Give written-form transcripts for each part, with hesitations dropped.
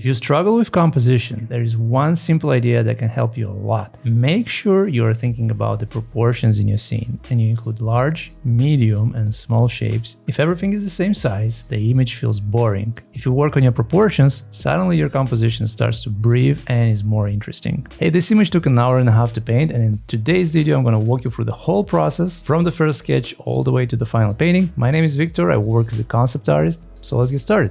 If you struggle with composition, there is one simple idea that can help you a lot. Make sure you are thinking about the proportions in your scene, and you include large, medium, and small shapes. If everything is the same size, the image feels boring. If you work on your proportions, suddenly your composition starts to breathe and is more interesting. Hey, this image took an hour and a half to paint, and in today's video I'm going to walk you through the whole process, from the first sketch all the way to the final painting. My name is Victor, I work as a concept artist, so let's get started.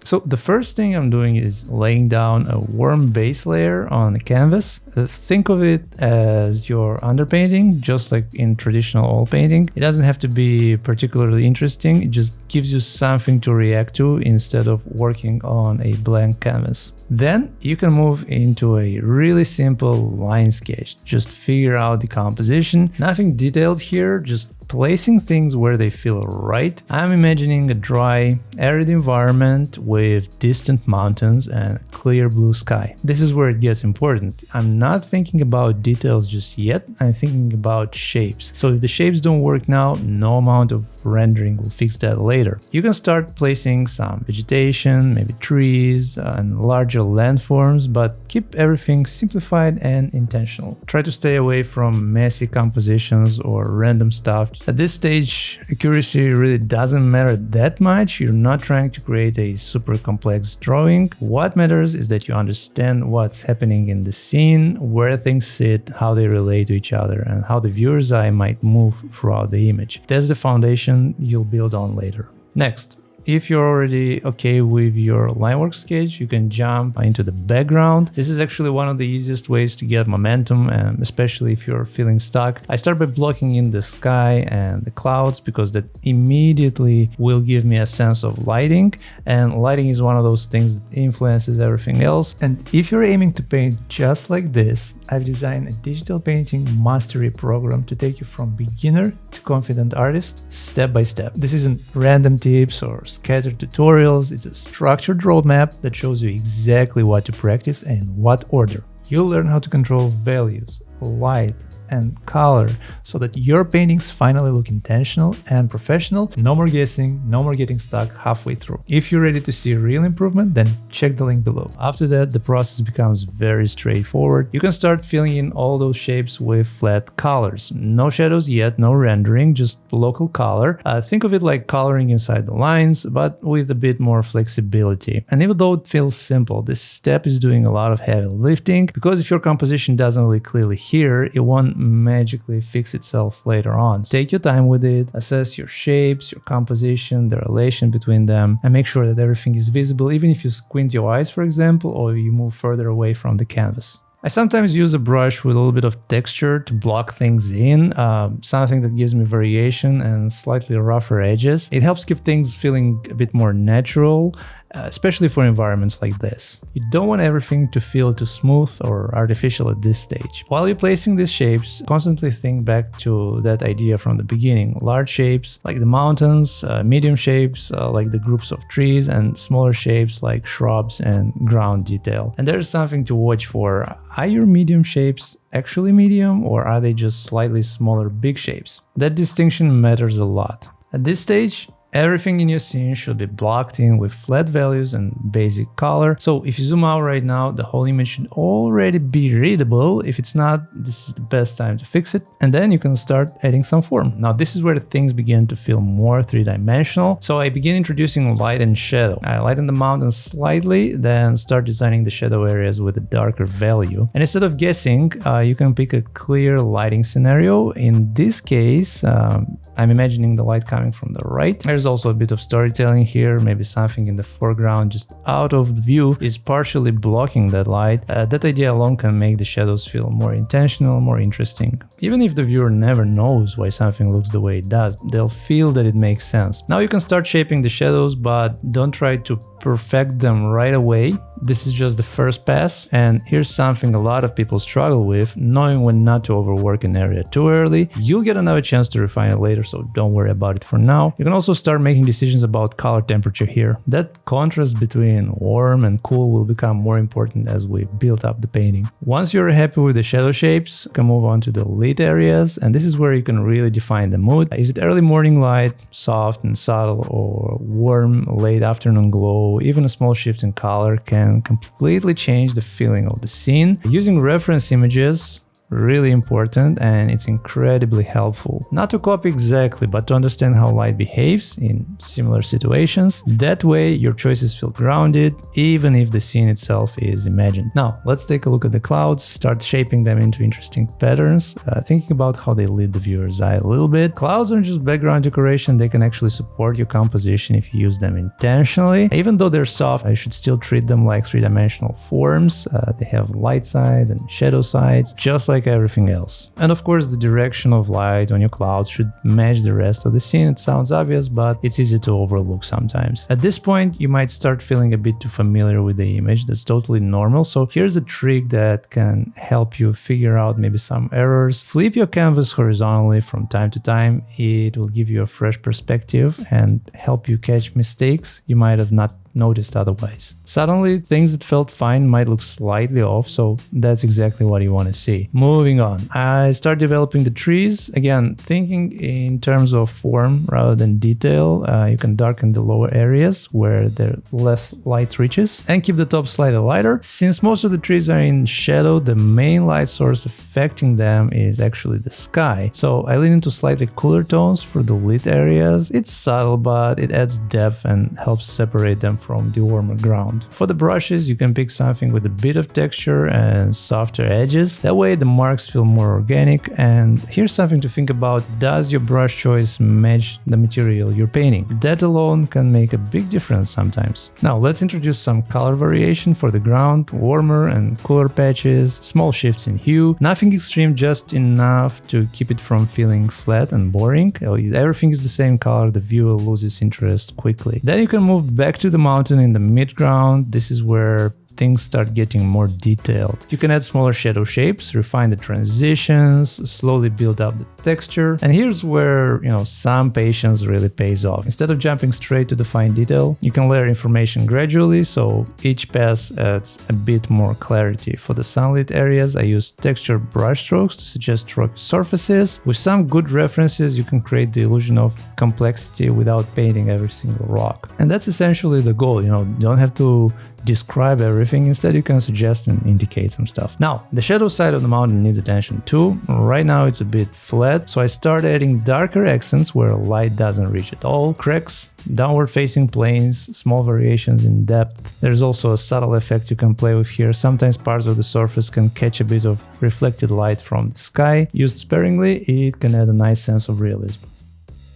So the first thing I'm doing is laying down a warm base layer on the canvas. Think of it as your underpainting, just like in traditional oil painting. It doesn't have to be particularly interesting, it just gives you something to react to instead of working on a blank canvas. Then you can move into a really simple line sketch. Just figure out the composition. Nothing detailed here, just placing things where they feel right. I'm imagining a dry, arid environment with distant mountains and a clear blue sky. This is where it gets important. I'm not thinking about details just yet, I'm thinking about shapes. So if the shapes don't work now, no amount of rendering will fix that later. You can start placing some vegetation, maybe trees, and larger landforms, but keep everything simplified and intentional. Try to stay away from messy compositions or random stuff. At this stage, accuracy really doesn't matter that much. You're not trying to create a super complex drawing. What matters is that you understand what's happening in the scene, where things sit, how they relate to each other, and how the viewer's eye might move throughout the image. That's the foundation you'll build on later. Next, if you're already okay with your line work sketch, you can jump into the background. This is actually one of the easiest ways to get momentum, and especially if you're feeling stuck. I start by blocking in the sky and the clouds because that immediately will give me a sense of lighting, and lighting is one of those things that influences everything else. And if you're aiming to paint just like this, I've designed a digital painting mastery program to take you from beginner to confident artist step by step. This isn't random tips or scattered tutorials, it's a structured roadmap that shows you exactly what to practice and in what order. You'll learn how to control values, light, and color so that your paintings finally look intentional and professional. No more guessing, no more getting stuck halfway through. If you're ready to see real improvement, then check the link below. After that, the process becomes very straightforward. You can start filling in all those shapes with flat colors. No shadows yet, no rendering, just local color. Think of it like coloring inside the lines, but with a bit more flexibility. And even though it feels simple, this step is doing a lot of heavy lifting, because if your composition doesn't really clearly here, it won't magically fix itself later on. Take your time with it, assess your shapes, your composition, the relation between them, and make sure that everything is visible, even if you squint your eyes, for example, or you move further away from the canvas. I sometimes use a brush with a little bit of texture to block things in, something that gives me variation and slightly rougher edges. It helps keep things feeling a bit more natural, especially for environments like this. You don't want everything to feel too smooth or artificial at this stage. While you're placing these shapes, constantly think back to that idea from the beginning. Large shapes like the mountains, medium shapes like the groups of trees, and smaller shapes like shrubs and ground detail. And there's something to watch for. Are your medium shapes actually medium, or are they just slightly smaller big shapes? That distinction matters a lot. At this stage, everything in your scene should be blocked in with flat values and basic color. So if you zoom out right now, the whole image should already be readable. If it's not, this is the best time to fix it. And then you can start adding some form. Now this is where things begin to feel more three-dimensional. So I begin introducing light and shadow. I lighten the mountains slightly, then start designing the shadow areas with a darker value. And instead of guessing, you can pick a clear lighting scenario. In this case, I'm imagining the light coming from the right. There's also a bit of storytelling here, maybe something in the foreground just out of the view is partially blocking that light. That idea alone can make the shadows feel more intentional, more interesting. Even if the viewer never knows why something looks the way it does, they'll feel that it makes sense. Now you can start shaping the shadows, but don't try to perfect them right away. This is just the first pass, and here's something a lot of people struggle with, knowing when not to overwork an area too early. You'll get another chance to refine it later, so don't worry about it for now. You can also start making decisions about color temperature here. That contrast between warm and cool will become more important as we build up the painting. Once you're happy with the shadow shapes, you can move on to the lit areas, and this is where you can really define the mood. Is it early morning light, soft and subtle, or warm, late afternoon glow? Even a small shift in color can can completely change the feeling of the scene. Using reference images, really important, and it's incredibly helpful. Not to copy exactly, but to understand how light behaves in similar situations. That way your choices feel grounded, even if the scene itself is imagined. Now, let's take a look at the clouds, start shaping them into interesting patterns, thinking about how they lead the viewer's eye a little bit. Clouds aren't just background decoration, they can actually support your composition if you use them intentionally. Even though they're soft, I should still treat them like three-dimensional forms. They have light sides and shadow sides, just like everything else. And of course, the direction of light on your clouds should match the rest of the scene. It sounds obvious, but it's easy to overlook sometimes. At this point, you might start feeling a bit too familiar with the image. That's totally normal. So here's a trick that can help you figure out maybe some errors. Flip your canvas horizontally from time to time. It will give you a fresh perspective and help you catch mistakes you might have not noticed otherwise. Suddenly, things that felt fine might look slightly off, so that's exactly what you want to see. Moving on, I start developing the trees. Again, thinking in terms of form rather than detail. You can darken the lower areas where the less light reaches and keep the top slightly lighter. Since most of the trees are in shadow, the main light source affecting them is actually the sky. So I lean into slightly cooler tones for the lit areas. It's subtle, but it adds depth and helps separate them from the warmer ground. For the brushes, you can pick something with a bit of texture and softer edges. That way the marks feel more organic. And here's something to think about: does your brush choice match the material you're painting? That alone can make a big difference sometimes. Now let's introduce some color variation for the ground: warmer and cooler patches, small shifts in hue, nothing extreme, just enough to keep it from feeling flat and boring. Everything is the same color, the viewer loses interest quickly. Then you can move back to the mountain in the midground. This is where things start getting more detailed. You can add smaller shadow shapes, refine the transitions, slowly build up the texture. And here's where, some patience really pays off. Instead of jumping straight to the fine detail, you can layer information gradually, so each pass adds a bit more clarity. For the sunlit areas, I use texture brush strokes to suggest rocky surfaces. With some good references, you can create the illusion of complexity without painting every single rock. And that's essentially the goal. You don't have to describe everything. Instead, you can suggest and indicate some stuff. Now, the shadow side of the mountain needs attention too. Right now it's a bit flat, so I start adding darker accents where light doesn't reach at all. Cracks, downward facing planes, small variations in depth. There's also a subtle effect you can play with here. Sometimes parts of the surface can catch a bit of reflected light from the sky. Used sparingly, it can add a nice sense of realism.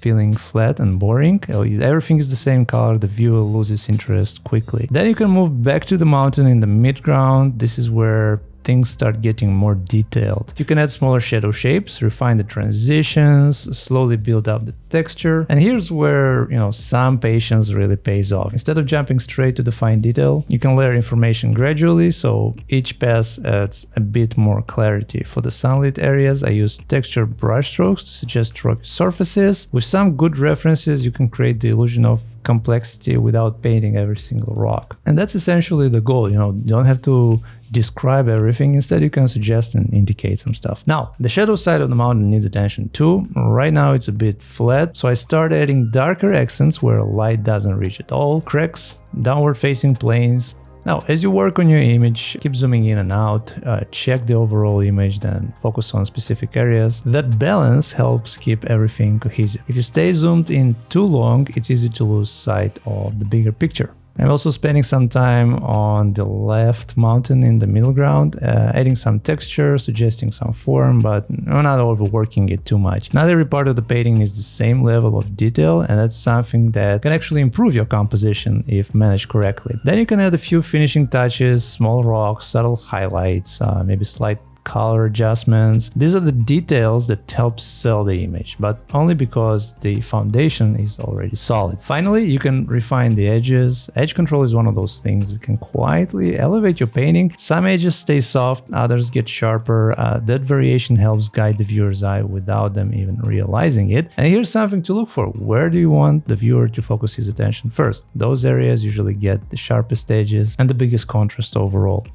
Feeling flat and boring, everything is the same color, the viewer loses interest quickly. Then you can move back to the mountain in the midground. This is where things start getting more detailed. You can add smaller shadow shapes, refine the transitions, slowly build up the texture. And here's where, some patience really pays off. Instead of jumping straight to the fine detail, you can layer information gradually, so each pass adds a bit more clarity. For the sunlit areas, I use texture brush strokes to suggest rocky surfaces. With some good references, you can create the illusion of complexity without painting every single rock. And that's essentially the goal. You don't have to describe everything. Instead, you can suggest and indicate some stuff. Now, the shadow side of the mountain needs attention too. Right now it's a bit flat, so I start adding darker accents where light doesn't reach at all. Cracks, downward facing planes. Now, as you work on your image, keep zooming in and out, check the overall image, then focus on specific areas. That balance helps keep everything cohesive. If you stay zoomed in too long, it's easy to lose sight of the bigger picture. I'm also spending some time on the left mountain in the middle ground, adding some texture, suggesting some form, but not overworking it too much. Not every part of the painting needs the same level of detail, and that's something that can actually improve your composition if managed correctly. Then you can add a few finishing touches, small rocks, subtle highlights, maybe slight color adjustments. These are the details that help sell the image, but only because the foundation is already solid. Finally, you can refine the edges. Edge control is one of those things that can quietly elevate your painting. Some edges stay soft, others get sharper. That variation helps guide the viewer's eye without them even realizing it. And here's something to look for. Where do you want the viewer to focus his attention first? Those areas usually get the sharpest edges and the biggest contrast overall.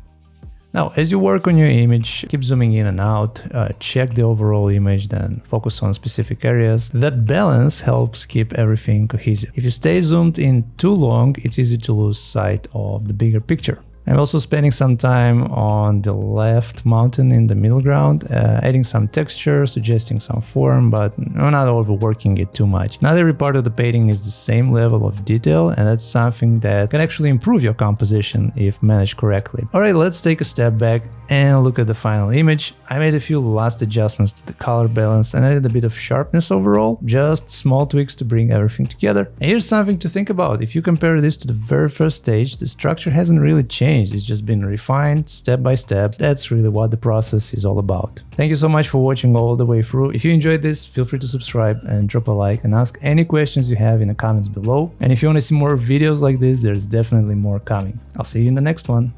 Now, as you work on your image, keep zooming in and out, check the overall image, then focus on specific areas. That balance helps keep everything cohesive. If you stay zoomed in too long, it's easy to lose sight of the bigger picture. I'm also spending some time on the left mountain in the middle ground, adding some texture, suggesting some form, but I'm not overworking it too much. Not every part of the painting needs the same level of detail, and that's something that can actually improve your composition if managed correctly. Alright, let's take a step back and look at the final image. I made a few last adjustments to the color balance and added a bit of sharpness overall, just small tweaks to bring everything together. And here's something to think about. If you compare this to the very first stage, the structure hasn't really changed, it's just been refined step by step. That's really what the process is all about. Thank you so much for watching all the way through. If you enjoyed this, feel free to subscribe and drop a like and ask any questions you have in the comments below. And if you want to see more videos like this, there's definitely more coming. I'll see you in the next one.